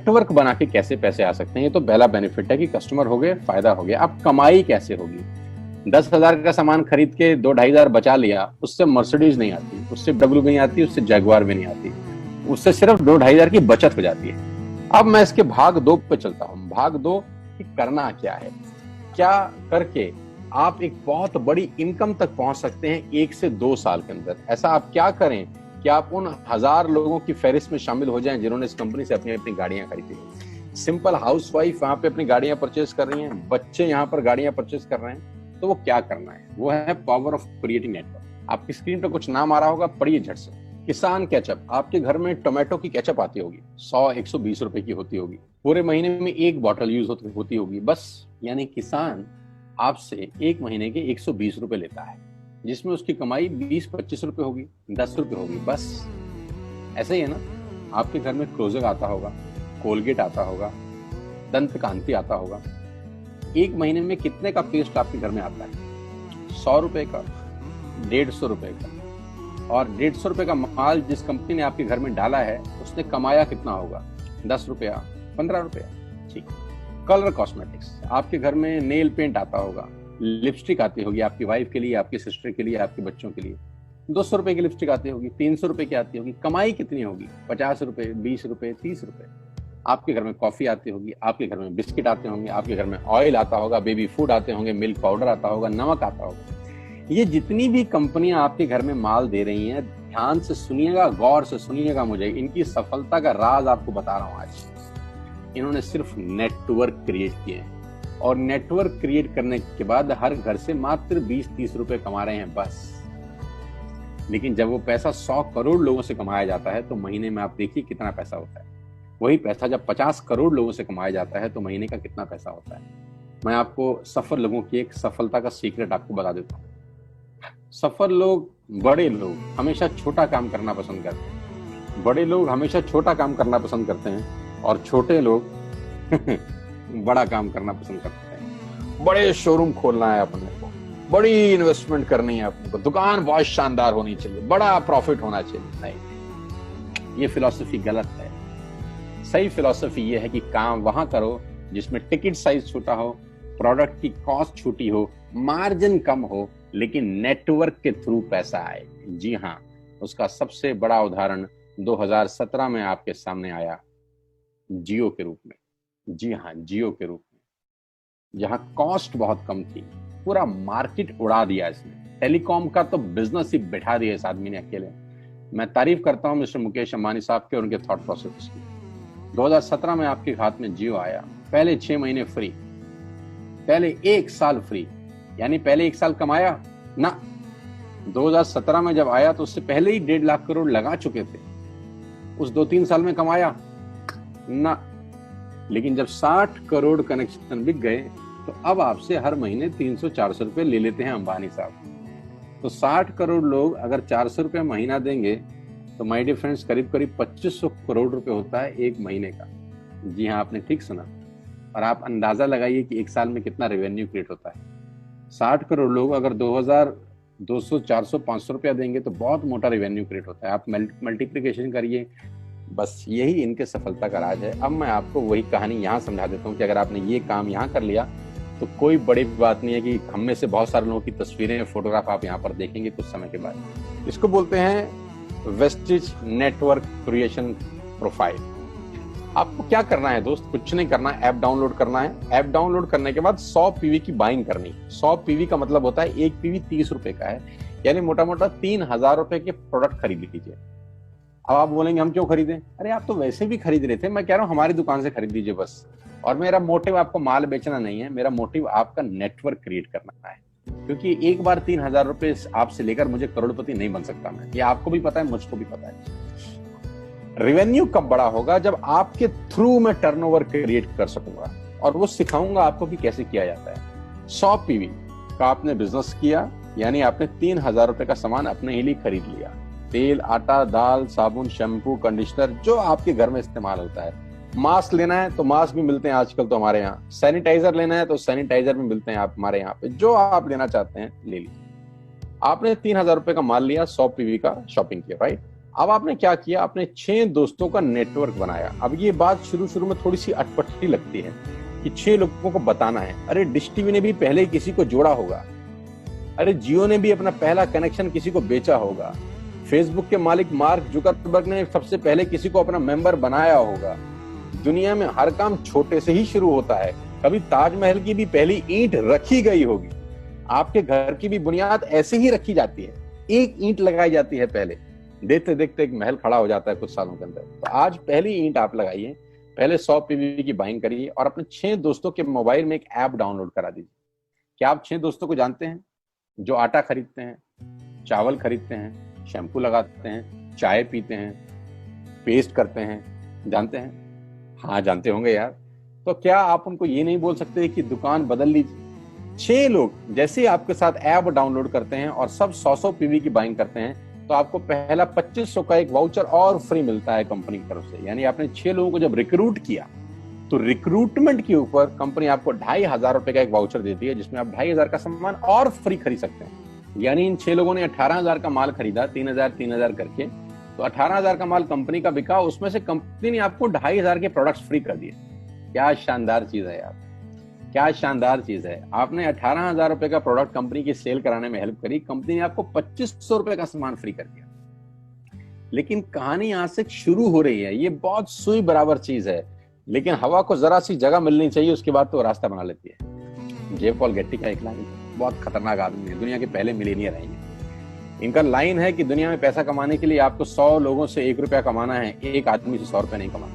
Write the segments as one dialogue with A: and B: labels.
A: Network बना के कैसे पैसे आ सकते हैं, ये तो पहला बेनिफिट है कि कस्टमर हो गए, फायदा हो गया। अब कमाई कैसे होगी? 10,000 का सामान खरीद के 2-2,500 बचा लिया, उससे मर्सिडीज नहीं आती, उससे डब्ल्यू भी नहीं आती, उससे जगुआर भी नहीं आती, उससे सिर्फ 2-2,500 की बचत हो जाती है। अब मैं इसके भाग 2 पे चलता हूँ। भाग 2 कि करना क्या है, क्या करके आप एक बहुत बड़ी इनकम तक पहुंच सकते हैं 1 से 2 साल के अंदर। ऐसा आप क्या करें कि आप उन 1000 लोगों की फहरिस्त में शामिल हो जाएं जिन्होंने इस कंपनी से अपनी अपनी गाड़ियां खरीदी। सिंपल हाउसवाइफ वहां पे अपनी गाड़ियां परचेज कर रही हैं, बच्चे यहाँ पर गाड़ियां परचेज कर रहे हैं। तो वो क्या करना है, वो है पावर ऑफ क्रिएटिंग नेटवर्क। आपकी स्क्रीन पर कुछ नाम आ रहा होगा, पढ़िए झट से। किसान केचप, आपके घर में टोमेटो की केचप आती होगी, 100-120 रुपए की होती होगी, पूरे महीने में 1 बॉटल यूज होती होगी बस। यानी किसान आपसे 1 महीने के 120 रुपए लेता है, जिसमें उसकी कमाई 20-25 रुपए होगी, 10 रुपए होगी बस। ऐसे ही है ना, आपके घर में क्लोजर आता होगा, कोलगेट आता होगा, दंत कांति आता होगा। 1 महीने में कितने का पेस्ट आपके घर में आता है? 100 रुपए का, 150 रुपए का। और 150 रुपए का माल जिस कंपनी ने आपके घर में डाला है, उसने कमाया कितना होगा? 10 रुपया, 15 रुपया। ठीक। कलर कॉस्मेटिक्स, आपके घर में नेल पेंट आता होगा, लिपस्टिक आती होगी आपकी वाइफ के लिए, आपकी सिस्टर के लिए, आपके बच्चों के लिए। 200 रुपए की लिपस्टिक आती होगी, 300 रुपए की आती होगी। कमाई कितनी होगी? 50 रुपए, 20 रुपए, 30 रुपए। आपके घर में कॉफी आती होगी, आपके घर में बिस्किट आते होंगे, आपके घर में ऑयल आता होगा, बेबी फूड आते होंगे, मिल्क पाउडर आता होगा, नमक आता होगा। ये जितनी भी कंपनियां आपके घर में माल दे रही हैं, ध्यान से सुनिएगा, गौर से सुनिएगा, मुझे इनकी सफलता का राज आपको बता रहा हूं आज। इन्होंने सिर्फ नेटवर्क क्रिएट किए हैं, और नेटवर्क क्रिएट करने के बाद हर घर से मात्र 20-30 रुपए कमा रहे हैं बस। लेकिन जब वो पैसा 100 करोड़ लोगों से कमाया जाता है तो महीने में आप देखिए कितना पैसा होता है। वही पैसा जब 50 करोड़ लोगों से कमाया जाता है तो महीने का कितना पैसा होता है। मैं आपको सफल लोगों की एक सफलता का सीक्रेट आपको बता देता हूँ। सफल लोग, बड़े लोग हमेशा छोटा काम करना पसंद करते हैं, बड़े लोग हमेशा छोटा काम करना पसंद करते हैं, और छोटे लोग बड़ा काम करना पसंद करते हैं। बड़े शोरूम खोलना है अपने को, बड़ी इन्वेस्टमेंट करनी है अपने को, दुकान बहुत शानदार होनी चाहिए, बड़ा प्रॉफिट होना चाहिए। नहीं, ये फिलॉसफी गलत है। सही फिलॉसफी ये है कि काम वहां करो जिसमें टिकट साइज छोटा हो, प्रोडक्ट की कॉस्ट छोटी हो, मार्जिन कम हो, लेकिन नेटवर्क के थ्रू पैसा आए। जी हाँ, उसका सबसे बड़ा उदाहरण 2017 में आपके सामने आया, जियो के रूप में। जी हाँ, जियो के रूप में, जहां कॉस्ट बहुत कम थी, पूरा मार्केट उड़ा दिया इसने। टेलीकॉम का तो बिजनेस ही बैठा दिया इस आदमी ने अकेले। मैं तारीफ करता हूं मिस्टर मुकेश अंबानी साहब के और उनके थॉट प्रोसेस की। 2017 में आपके हाथ में जियो आया, पहले 6 महीने फ्री, पहले 1 साल फ्री। यानी पहले 1 साल कमाया ना। 2017 में जब आया तो उससे पहले ही 1.5 लाख करोड़ लगा चुके थे। उस 2-3 साल में कमाया ना। लेकिन जब 60 करोड़ कनेक्शन बिक गए तो अब आपसे हर महीने 300-400 रुपए ले लेते हैं अंबानी साहब। तो 60 करोड़ लोग अगर 400 रुपए महीना देंगे तो माय डियर फ्रेंड्स, करीब करीब 2500 करोड़ रुपए होता है 1 महीने का। जी हाँ, आपने ठीक सुना। और आप अंदाजा लगाइए कि 1 साल में कितना रेवेन्यू क्रिएट होता है। 60 करोड़ लोग अगर 2200, 400, 500 रुपया देंगे तो बहुत मोटा रेवेन्यू क्रिएट होता है। आप मल्टीप्लिकेशन करिए, बस यही इनके सफलता का राज है। अब मैं आपको वही कहानी यहाँ समझा देता हूँ कि अगर आपने ये काम यहाँ कर लिया तो कोई बड़ी बात नहीं है कि हम में से बहुत सारे लोगों की तस्वीरें, फोटोग्राफ आप यहाँ पर देखेंगे कुछ समय के बाद। इसको बोलते हैं वेस्टिज नेटवर्क क्रिएशन प्रोफाइल। आपको क्या करना है दोस्त? कुछ नहीं करना है, ऐप डाउनलोड करना है। ऐप डाउनलोड करने के बाद 100 पीवी की बाइंग करनी है। 100 पीवी का मतलब होता है 1 पीवी 30 रुपए का है, यानी मोटा मोटा 3000 रुपए के प्रोडक्ट खरीद लीजिए। अब आप बोलेंगे हम क्यों खरीदें? अरे आप तो वैसे भी खरीद रहे थे, मैं कह रहा हूँ हमारी दुकान से खरीद लीजिए बस। और मेरा मोटिव आपको माल बेचना नहीं है, मेरा मोटिव आपका नेटवर्क क्रिएट करना है। क्योंकि एक बार 3000 रुपए आपसे लेकर मुझे करोड़पति नहीं बन सकता मैं, ये आपको भी पता है, मुझको भी पता है। रेवेन्यू कब बड़ा होगा? जब आपके थ्रू मैं टर्नओवर क्रिएट कर सकूंगा, और वो सिखाऊंगा आपको कि कैसे किया जाता है। 100 पीवी का आपने बिजनेस किया, यानी आपने 3000 रुपए का सामान अपने ही लिए खरीद लिया। तेल, आटा, दाल, साबुन, शैम्पू, कंडीशनर, जो आपके घर में इस्तेमाल होता है। मास्क लेना है तो मास्क भी मिलते हैं आजकल तो हमारे यहाँ। सैनिटाइजर लेना है तो सैनिटाइजर भी मिलते हैं आप हमारे यहाँ पे। जो आप लेना चाहते हैं ले लीजिए। आपने 3000 रुपए का माल लिया, 100 पीवी का शॉपिंग किया, राइट? अब आपने क्या किया, आपने 6 दोस्तों का नेटवर्क बनाया। अब ये बात शुरू शुरू में थोड़ी सी अटपटी लगती है कि 6 लोगों को बताना है। अरे डिश टीवी ने भी पहले किसी को जोड़ा होगा, अरे जियो ने भी अपना पहला कनेक्शन किसी को बेचा होगा, फेसबुक के मालिक मार्क जुकरबर्ग ने सबसे पहले किसी को अपना मेंबर बनाया होगा। दुनिया में हर काम छोटे से ही शुरू होता है। कभी ताजमहल की भी पहली ईंट रखी गई होगी, आपके घर की भी बुनियाद ऐसे ही रखी जाती है, एक ईंट लगाई जाती है पहले, देखते देखते एक महल खड़ा हो जाता है कुछ सालों के अंदर। तो आज पहली ईंट आप लगाइए, पहले 100 पीवी की बाइंग करिए और अपने 6 दोस्तों के मोबाइल में एक ऐप डाउनलोड करा दीजिए। क्या आप 6 दोस्तों को जानते हैं जो आटा खरीदते हैं, चावल खरीदते हैं, शैम्पू लगाते हैं, चाय पीते हैं, पेस्ट करते हैं? जानते हैं? हाँ जानते होंगे यार। तो क्या आप उनको ये नहीं बोल सकते कि दुकान बदल लीजिए? 6 लोग जैसे आपके साथ ऐप डाउनलोड करते हैं और सब 100 पीवी की बाइंग करते हैं तो आपको पहला 2500 का एक वाउचर और फ्री मिलता है कंपनी की तरफ से। यानी आपने 6 लोगों को जब रिक्रूट किया तो रिक्रूटमेंट के ऊपर कंपनी आपको 2500 रुपए का एक वाउचर देती है जिसमें आप 2500 का सामान और फ्री खरीद सकते हैं। यानी इन 6 लोगों ने 18,000 का माल खरीदा, 3,000 करके, तो 18,000 का माल कंपनी का बिका, उसमें से कंपनी ने आपको 2500 के प्रोडक्ट्स फ्री कर दिए। क्या शानदार चीज है यार, क्या शानदार चीज है। आपने 18,000 रुपए का प्रोडक्ट कंपनी की सेल कराने में हेल्प करी, कंपनी ने आपको 2500 रुपए का सामान फ्री कर दिया। लेकिन कहानी यहां से शुरू हो रही है। ये बहुत सुई बराबर चीज है, लेकिन हवा को जरा सी जगह मिलनी चाहिए, उसके बाद तो रास्ता बना लेती है। जे पॉल गेट्टी का एक लाइन, बहुत खतरनाक आदमी है, दुनिया के पहले मिलियनियर है ये। इनका लाइन है कि दुनिया में पैसा कमाने के लिए आपको 100 लोगों से 1 रुपया कमाना है, एक आदमी से 100 रुपया नहीं कमाना।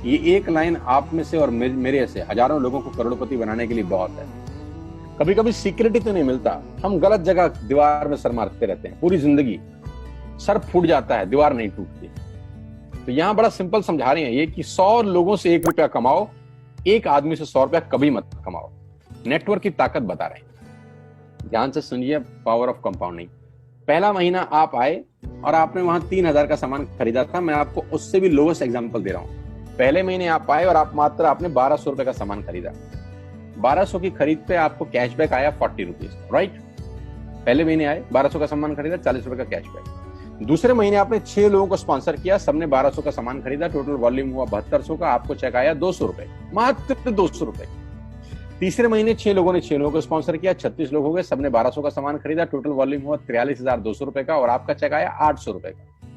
A: ये एक लाइन आप में से और मेरे से हजारों लोगों को करोड़पति बनाने के लिए बहुत है। कभी कभी सिक्योरिटी तो नहीं मिलता, हम गलत जगह दीवार में सर मारते रहते हैं, पूरी जिंदगी सर फूट जाता है, दीवार नहीं टूटती। तो यहां बड़ा सिंपल समझा रहे हैं ये कि 100 लोगों से 1 रुपया कमाओ, एक आदमी से 100 रुपया कभी मत कमाओ। नेटवर्क की ताकत बता रहे हैं, ध्यान से सुनिए, पावर ऑफ कंपाउंडिंग। पहला महीना आप आए और आपने वहां 3,000 का सामान खरीदा था। मैं आपको उससे भी लोएस्ट एग्जांपल दे रहा हूं। पहले महीने आप आए और आप मात्र आपने 1200 रुपए का सामान खरीदा। 1200 की खरीद पे आपको कैशबैक आया 40 रुपीज, राइट? पहले महीने आए, 1200 का सामान खरीदा, 40 रुपए का कैशबैक। दूसरे महीने आपने 6 लोगों को स्पॉन्सर किया, सबने 1200 का सामान खरीदा, टोटल वॉल्यूम हुआ 7200 का, आपको चेक आया 200 रुपए, मात्र 200 रुपए। तीसरे महीने 6 लोगों ने 6 लोगों को स्पॉन्सर किया, 36 लोग हो गए, सबने 1200 का सामान खरीदा, टोटल वॉल्यूम हुआ 43,200 रुपए का, और आपका चेक आया 800 रुपए का।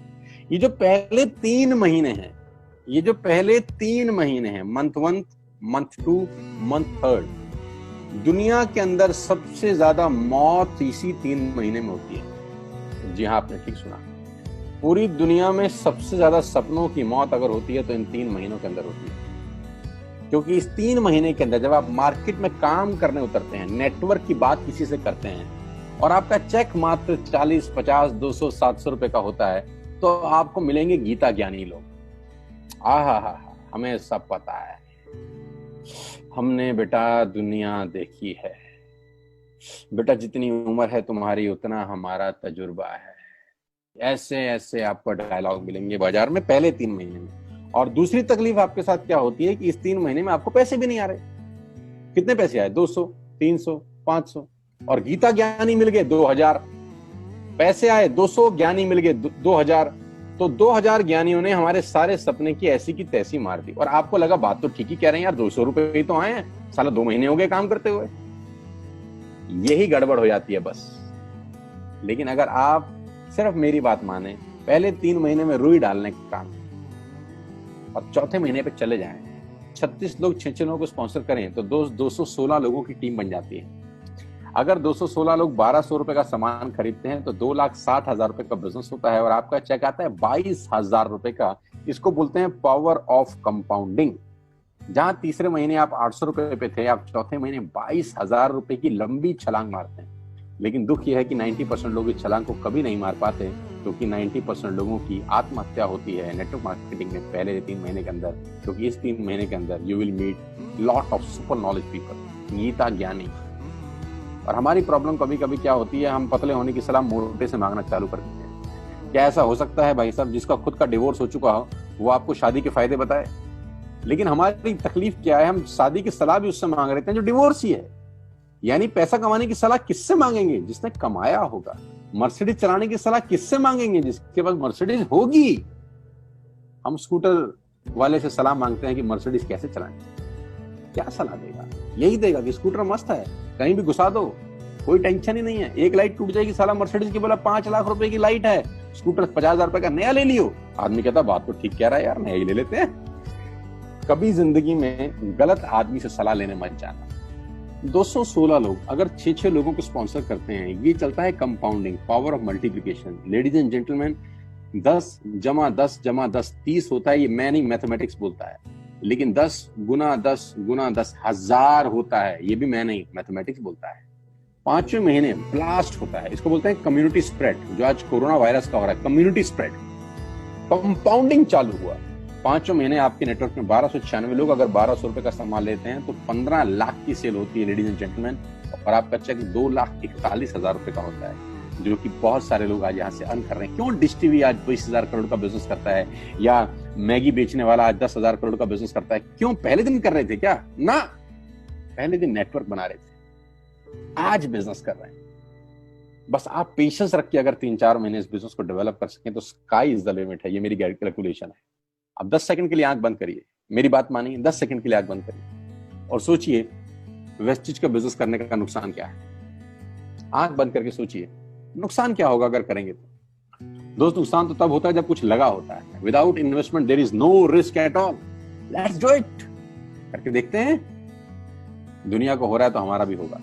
A: ये जो पहले 3 महीने हैं, ये जो पहले 3 महीने हैं, मंथ 1, मंथ 2, मंथ 3, दुनिया के अंदर सबसे ज्यादा मौत इसी 3 महीने में होती है। जी हाँ, आपने ठीक सुना, पूरी दुनिया में सबसे ज्यादा सपनों की मौत अगर होती है तो इन 3 महीनों के अंदर होती है। क्योंकि इस 3 महीने के अंदर जब आप मार्केट में काम करने उतरते हैं, नेटवर्क की बात किसी से करते हैं और आपका चेक मात्र 40, 50, 200, 700 रुपए का होता है, तो आपको मिलेंगे गीता ज्ञानी लोग। आहा, हमें सब पता है, हमने बेटा दुनिया देखी है, बेटा जितनी उम्र है तुम्हारी उतना हमारा तजुर्बा है। ऐसे ऐसे आपको डायलॉग मिलेंगे बाजार में पहले 3 महीने में। और दूसरी तकलीफ आपके साथ क्या होती है कि इस 3 महीने में आपको पैसे भी नहीं आ रहे। कितने पैसे आए? 200, 300, 500, और गीता ज्ञानी मिल गए 2000। पैसे आए 200, ज्ञानी मिल गए 2000, तो 2000 ज्ञानियों ने हमारे सारे सपने की ऐसी की तैसी मार दी। और आपको लगा बात तो ठीक ही कह रहे हैं यार, 200 रुपए ही तो आए हैं, साला 2 महीने हो गए काम करते हुए। यही गड़बड़ हो जाती है बस। लेकिन अगर आप सिर्फ मेरी बात माने, पहले 3 महीने में रुई डालने का काम और चौथे महीने पे चले जाएं, 36 लोग 6 लोगों को स्पॉन्सर करें तो 216 लोगों की टीम बन जाती है। अगर 216 लोग 1200 रुपए का सामान खरीदते हैं तो 2,60,000 रुपए का बिजनेस होता है और आपका चेक आता है 22,000 रुपए का। इसको बोलते हैं पावर ऑफ कंपाउंडिंग। जहां तीसरे महीने आप 800 रुपए पे थे, आप चौथे महीने 22,000 रुपए की लंबी छलांग मारते हैं। लेकिन दुख यह है कि 90% लोग इस छलांग को कभी नहीं मार पाते, क्योंकि 90% लोगों की आत्महत्या होती है नेटवर्क मार्केटिंग में पहले 3 महीने के अंदर। क्योंकि इस 3 महीने के अंदर you will meet lot of super knowledge people, Gita ज्ञानी। और हमारी प्रॉब्लम कभी कभी क्या होती है, हम पतले होने की सलाह मोटे से मांगना चालू कर देते हैं। क्या ऐसा हो सकता है भाई साहब, जिसका खुद का डिवोर्स हो चुका हो वो आपको शादी के फायदे बताए? लेकिन हमारी तकलीफ क्या है, हम शादी की सलाह भी उससे मांग रहे हैं जो डिवोर्स ही है। यानी पैसा कमाने की सलाह किससे मांगेंगे? जिसने कमाया होगा। मर्सिडीज चलाने की सलाह किससे मांगेंगे? जिसके पास मर्सिडीज होगी। हम स्कूटर वाले से सलाह मांगते हैं कि मर्सिडीज कैसे चलाएं। क्या सलाह देगा? यही देगा कि स्कूटर मस्त है, कहीं भी घुसा दो, कोई टेंशन ही नहीं है। एक लाइट टूट जाएगी, साला मर्सिडीज की बोला 5 लाख रुपए की लाइट है, स्कूटर 50,000 रुपए का नया ले लियो। आदमी कहता बात तो ठीक कह रहा है यार, नया ही ले लेते हैं। कभी जिंदगी में गलत आदमी से सलाह लेने मत जाना। 216 लोग अगर 6-6 लोगों को स्पॉन्सर करते हैं, ये चलता है compounding, power of multiplication. Ladies and gentleman, 10 जमा 10 जमा 10 30 होता है। ये मैं नहीं, मैथमेटिक्स बोलता है। लेकिन 10 गुना 10 गुना 10 1000 होता है। ये भी मैं नहीं, मैथमेटिक्स बोलता है। 5वें महीने ब्लास्ट होता है, इसको बोलते हैं कम्युनिटी स्प्रेड, जो आज कोरोना वायरस का हो रहा है। कम्युनिटी स्प्रेड, कंपाउंडिंग चालू हुआ। 5वें महीने आपके नेटवर्क में 1296 लोग अगर 1200 रुपए का सामान लेते हैं तो 15 लाख की सेल होती है लेडीज एंड जेंटलमैन। और आपका चेक 2,41,000 रुपए का होता है, जो कि बहुत सारे लोग आज यहाँ से अर्न कर रहे हैं। क्यों डिश टीवी आज 20,000 करोड़ का बिजनेस करता है, या मैगी बेचने वाला आज 10,000 करोड़ का बिजनेस करता है? क्यों? पहले दिन कर रहे थे क्या? ना, पहले दिन नेटवर्क बना रहे थे, आज बिजनेस कर रहे हैं। बस आप पेशेंस रख के अगर 3-4 महीने इस बिजनेस को डेवलप कर सकें तो स्काई इज द लिमिट है। ये मेरी कैलकुलेशन है। अब 10 सेकंड के लिए आंख बंद करिए, मेरी बात मानिए, 10 सेकंड के लिए आंख बंद करिए और सोचिए वेस्टिज का बिजनेस करने का नुकसान क्या है। आंख बंद करके सोचिए नुकसान क्या होगा अगर करेंगे तो। दोस्त, नुकसान तो तब होता है जब कुछ लगा होता है। Without investment there is no risk at all. Let's do it. करके देखते हैं, दुनिया को हो रहा है तो हमारा भी होगा।